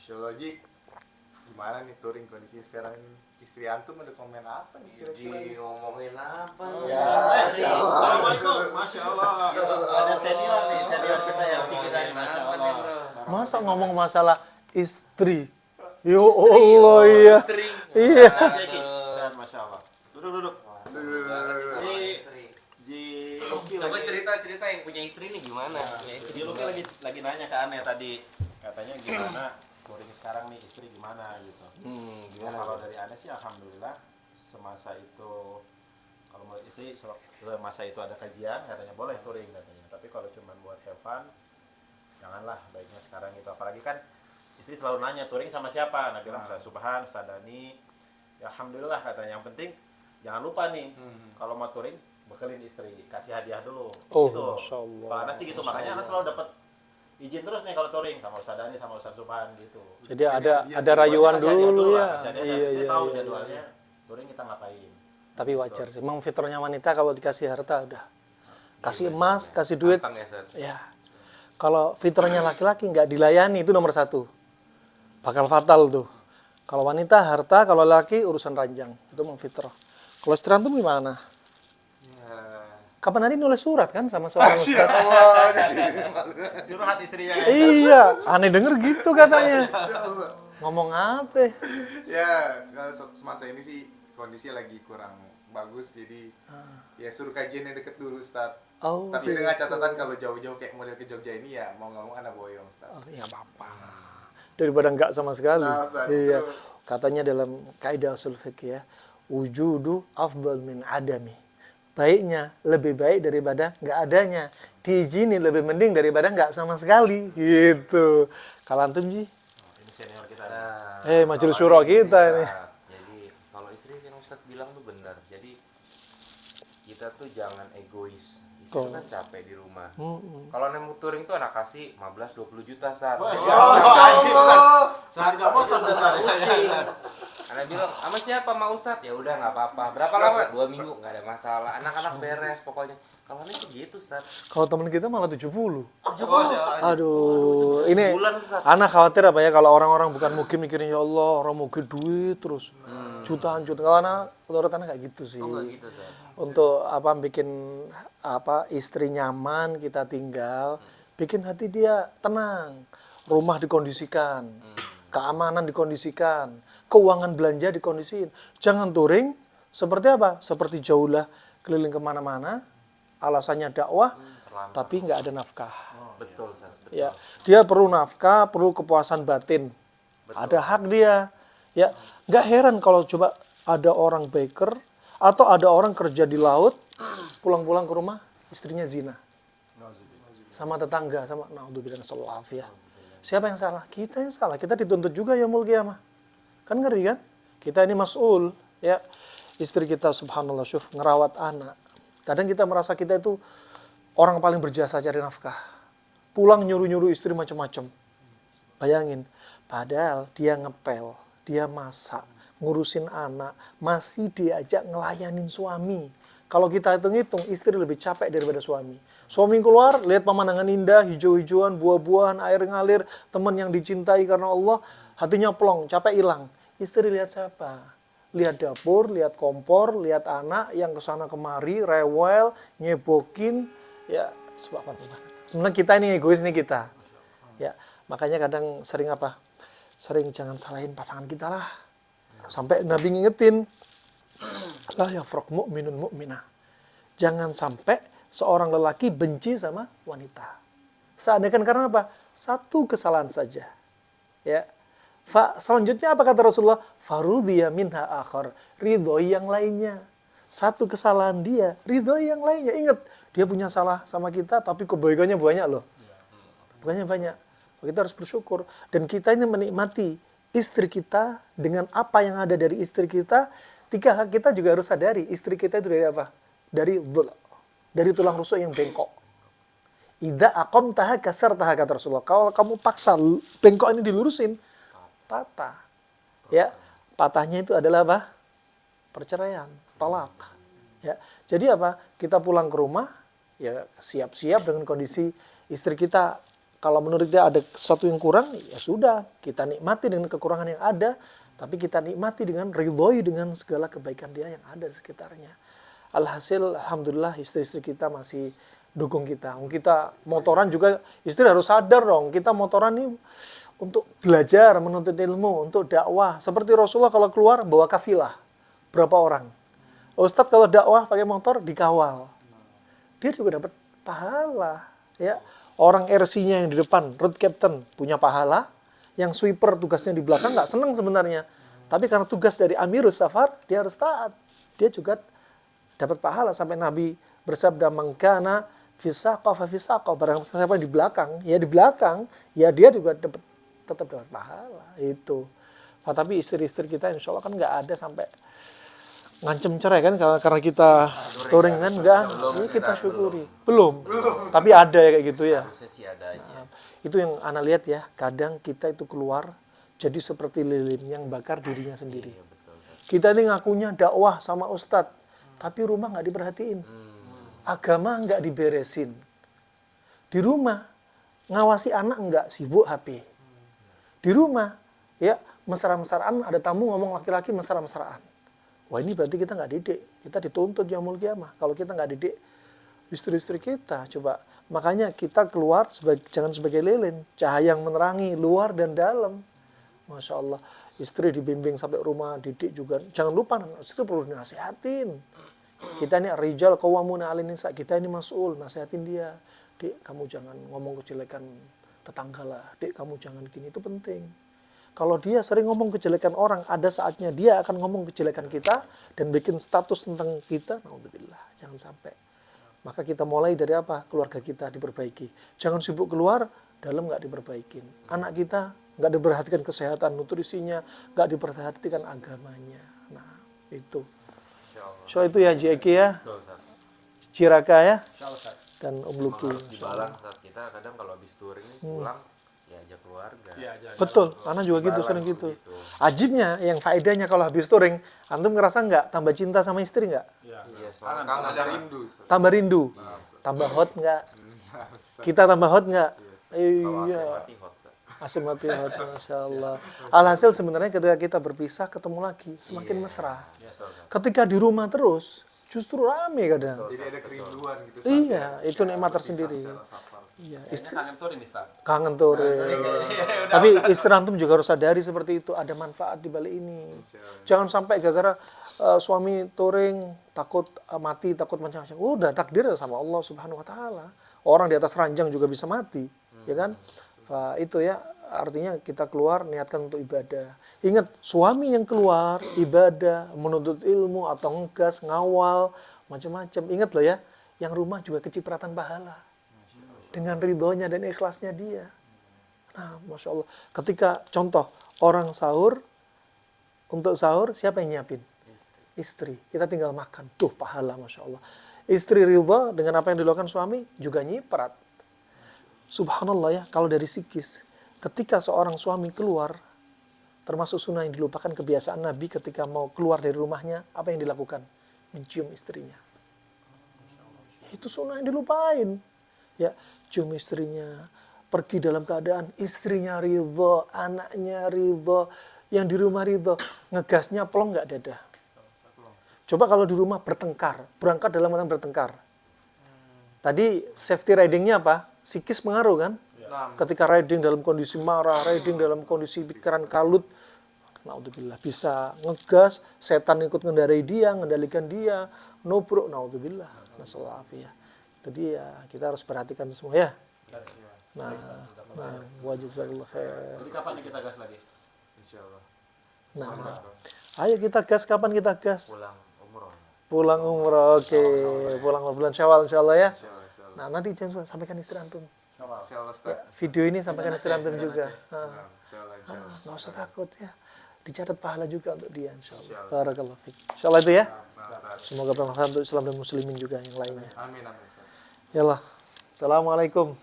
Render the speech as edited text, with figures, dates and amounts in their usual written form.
Sosiologi gimana nih touring kondisi sekarang ini? Istri antum ada komen apa nih kira-kira? Ngomongin apa nih? Ya, Assalamualaikum. Masya Allah. Ada senior nih, senior kita yang si kita nih, Masya Apa nih, Allah. bro? Masa ngomong masalah istri? Ya Allah, iya. Istri. Iya. Sehat, Masya Allah. Duduk. Ji Luki Coba lagi. cerita yang punya istri nih gimana? Punya istri Ji Luki lagi nanya ke Ane tadi. Katanya gimana touring sekarang nih, istri gimana gitu. Gimana? Kalau dari Ane sih alhamdulillah semasa itu, kalau mau istri semasa itu ada kajian katanya boleh touring katanya. Tapi kalau cuma buat have fun, janganlah, baiknya sekarang gitu. Apalagi kan istri selalu nanya touring sama siapa. Nah bilang Ustaz Subhan, Ustaz Dani. Ya alhamdulillah katanya, yang penting jangan lupa nih kalau mau touring bekelin istri, kasih hadiah dulu. Oh, gitu. Masya Allah. Kalau Ana sih gitu, makanya Ana selalu dapat izin terus nih kalau touring sama Ustaz Dani sama Ustaz Subhan gitu. Jadi ada rayuan Kasih hadiah dulu lah, ya. kasih hadiah, Iya, dan istri iya, tahu iya, jadwalnya iya. touring kita ngapain. Tapi wajar sih. Memang fitrahnya wanita kalau dikasih harta udah. Kasih emas, kasih duit. Gampang ya, Sat? Ya. Kalau fitrahnya laki-laki nggak dilayani itu nomor 1. Bakal fatal tuh. Kalau wanita harta, kalau laki urusan ranjang. Itu memang fitrah. Kalau istri antum gimana? Ya. Kapan hari nulis surat kan sama seorang ustaz? Curhat istrinya. Iya, aneh denger gitu katanya. Ngomong apa? Ya, kalau semasa ini sih kondisi lagi kurang bagus, jadi ya suruh kajian yang deket dulu, Ustaz. Oh, Tapi dengan catatan kalau jauh-jauh kayak model ke Jogja ini ya mau nggak mau anak boyong, Ustaz. Oh, ya apa-apa. Daripada enggak sama sekali. Nah, Ustaz, Iya. betul. Katanya dalam kaidah usul fikih ya, wujudu afdal min adami. Baiknya lebih baik daripada enggak adanya. Diizinin lebih mending daripada enggak sama sekali. Gitu. Kalau antum Ji? Ini senior kita. Majelis syura kita ini. Jadi kalau istri yang Ustaz bilang tuh benar. Jadi kita tuh jangan egois. Istri tuh kan capek di rumah. Kalau nemu touring tuh anak kasih 15-20 juta, Sat. Seharga motor dasar. Anak bilang, sama siapa mau Ustaz? Ya udah nggak apa-apa. Berapa lama? 2 minggu, nggak ada masalah. Anak-anak beres pokoknya. Kalau ini segitu, Ustaz. Kalau teman kita malah 70. Aduh. Aduh, ini sebulan, Ustaz. anak khawatir apa ya kalau orang-orang bukan mungkin mikirin ya Allah, orang mungkin duit terus. Jutaan. Kalau anak, menurut anak kayak gitu sih. Oh, nggak gitu, Ustaz. Untuk bikin istri nyaman kita tinggal, bikin hati dia tenang, rumah dikondisikan, keamanan dikondisikan, keuangan belanja dikondisiin. Jangan touring seperti apa? Seperti jauhlah keliling kemana-mana, alasannya dakwah, tapi nggak ada nafkah. Betul, Ustaz. Betul. Ya, dia perlu nafkah, perlu kepuasan batin. Ada hak dia. Ya, nggak heran kalau coba ada orang baker atau ada orang kerja di laut, pulang-pulang ke rumah istrinya zina sama tetangga, sama naudzubillah salaf ya. Siapa yang salah? Kita yang salah. Kita dituntut juga ya yaumul qiyamah. Kan ngeri kan? Kita ini mas'ul ya. Istri kita subhanallah syuf ngerawat anak. Kadang kita merasa kita itu orang paling berjasa cari nafkah. Pulang nyuruh-nyuruh istri macam-macam. Bayangin, padahal dia ngepel, dia masak, ngurusin anak, masih diajak ngelayanin suami. Kalau kita hitung-hitung, istri lebih capek daripada suami. Suami keluar, lihat pemandangan indah, hijau-hijauan, buah-buahan, air ngalir, teman yang dicintai karena Allah, hatinya plong, capek hilang. Istri lihat siapa? Lihat dapur, lihat kompor, lihat anak yang kesana kemari, rewel, nyebokin, ya subhanallah. Sebenarnya kita ini egois nih kita. Ya, makanya kadang sering apa? Sering jangan salahin pasangan kita lah. Sampai Nabi ngingetin, la yafraq mu'minun mu'minah. Jangan sampai seorang lelaki benci sama wanita. Seandainya karena apa? Satu kesalahan saja. Ya. Selanjutnya apa kata Rasulullah? Farudhiya minha akhar. Ridhoi yang lainnya. Satu kesalahan dia, ridhoi yang lainnya. Ingat, dia punya salah sama kita, tapi kebaikannya banyak loh. Bukannya banyak. Kita harus bersyukur. Dan kita ini menikmati istri kita dengan apa yang ada dari istri kita. 3 hak kita juga harus sadari. Istri kita itu dari apa? Dari dhul. Dari tulang rusuk yang bengkok. Idza aqamtaha kasartaha kata Rasulullah. Kalau kamu paksa bengkok ini dilurusin, patah. Ya, patahnya itu adalah apa? Perceraian, talak. Ya. Jadi apa? Kita pulang ke rumah, ya siap-siap dengan kondisi istri kita kalau menurut dia ada sesuatu yang kurang, ya sudah, kita nikmati dengan kekurangan yang ada, tapi kita nikmati dengan ridhoi dengan segala kebaikan dia yang ada di sekitarnya. Alhasil, alhamdulillah istri-istri kita masih dukung kita. Kita motoran juga, istri harus sadar dong, kita motoran ini untuk belajar, menuntut ilmu, untuk dakwah. Seperti Rasulullah kalau keluar bawa kafilah, berapa orang? Ustadz kalau dakwah pakai motor dikawal, dia juga dapat pahala. Ya, orang RC-nya yang di depan, road captain punya pahala, yang sweeper tugasnya di belakang nggak seneng sebenarnya, tapi karena tugas dari Amirus Safar dia harus taat, dia juga dapat pahala. Sampai Nabi bersabda, mangkana fisaqah fa fisaqah, barang siapa di belakang, ya dia juga tetap dapat pahala itu. Nah, tapi istri-istri kita insya Allah kan nggak ada sampai ngancem cerai kan karena kita touring kan, enggak, ini kita syukuri. Belum. Tapi ada ya kayak gitu ya. Harusnya sih ada aja. Itu yang ana lihat ya, kadang kita itu keluar jadi seperti lilin yang bakar dirinya sendiri. Iya, betul. Kita ini ngakunya dakwah sama ustadz, tapi rumah nggak diperhatiin. Agama nggak diberesin. Di rumah ngawasi anak nggak, sibuk HP. Di rumah ya mesra-mesraan, ada tamu ngomong laki-laki mesra-mesraan. Wah, ini berarti kita nggak didik. Kita dituntut yaumul qiyamah. Kalau kita nggak didik istri-istri kita, coba. Makanya kita keluar jangan sebagai lilin, cahaya yang menerangi luar dan dalam. Masya Allah, istri dibimbing sampai rumah, didik juga. Jangan lupa, istri perlu dinasihatin. Kita ini rijal qawwamuna 'alan nisa, kita ini mas'ul, nasihatin dia. Dik, kamu jangan ngomong kejelekan tetangga lah. Dik, kamu jangan gini, itu penting. Kalau dia sering ngomong kejelekan orang, ada saatnya dia akan ngomong kejelekan kita dan bikin status tentang kita. Naudzubillah, jangan sampai. Maka kita mulai dari apa? Keluarga kita diperbaiki. Jangan sibuk keluar, dalam nggak diperbaikin. Anak kita nggak diperhatikan kesehatan, nutrisinya, nggak diperhatikan agamanya. Nah, itu. So itu ya JK ya, Betul, Ustaz. Ciraka ya, Insyaallah, Ustaz. dan Om Luki. Harus dibalas saat kita kadang kalau habis touring nih pulang ya ajak keluarga. Iya, aja. Betul, anak juga gitu, Balance sering gitu. gitu. Ajibnya, yang faedahnya kalau habis touring, antum ngerasa nggak tambah cinta sama istri nggak? Iya. Iya, soalnya Kan kangen ada rindu. Ustaz. Tambah rindu, tambah hot nggak? Kita tambah hot nggak? Kalau AC Iya, mati hot, Ustaz. asik mati hot, masya Allah. Alhasil sebenarnya ketika kita berpisah ketemu lagi, semakin mesra. Iya, Ustaz. Ketika di rumah terus, justru rame kadang. Jadi ada kerinduan gitu. Iya, itu nikmat tersendiri. Iya, Kayaknya kangen touring nih, Ustaz. kangen touring. Tapi istri antum juga harus sadari seperti itu, ada manfaat di balik ini. Jangan sampai gara-gara suami touring takut mati, takut macam-macam. Udah takdir sama Allah Subhanahu wa taala. Orang di atas ranjang juga bisa mati, ya kan? Itu ya, artinya kita keluar niatkan untuk ibadah. Ingat, suami yang keluar ibadah, menuntut ilmu atau ngegas, ngawal, macam-macam. Ingat loh ya, yang rumah juga kecipratan pahala. Dengan ridhonya dan ikhlasnya dia. Nah, Masya Allah. Ketika contoh, orang sahur, untuk sahur siapa yang nyiapin? Istri. Kita tinggal makan. Tuh pahala, Masya Allah. Istri ridha dengan apa yang dilakukan suami, juga nyiprat. Subhanallah ya, kalau dari psikis, ketika seorang suami keluar, termasuk sunnah yang dilupakan kebiasaan Nabi ketika mau keluar dari rumahnya, apa yang dilakukan? Mencium istrinya. Itu sunnah yang dilupain. Ya, cium istrinya, pergi dalam keadaan istrinya ridho, anaknya ridho, yang di rumah ridho, ngegasnya plong nggak dada. Coba kalau di rumah bertengkar, berangkat dalam keadaan bertengkar. Tadi safety ridingnya apa? Psikis pengaruh kan? Ketika riding dalam kondisi marah, riding dalam kondisi pikiran kalut, naudzubillah, bisa ngegas, setan ikut mengendarai dia, mengendalikan dia, nubruk, naudzubillah, nasallahu alaihi. Jadi ya kita harus perhatikan semua ya. Nah, wa jazakallahu khair. Jadi kapan nih kita gas lagi? Insyaallah. Nah, ayo kita gas, kapan kita gas? Pulang umroh. Pulang umroh, oke. Pulang bulan Syawal insyaallah ya. Insyaallah. Nah, nanti jangan lupa sampaikan istri antum. Insyaallah, Ustaz. Video ini sampaikan istri antum juga. Insyaallah, insyaallah. Nggak usah takut ya. Dicatat pahala juga untuk dia insyaallah. Barakallahu fiik. Insyaallah itu ya. Semoga bermanfaat untuk Islam dan muslimin juga yang lainnya. Amin, amin, Ustaz. Yalah. Assalamualaikum.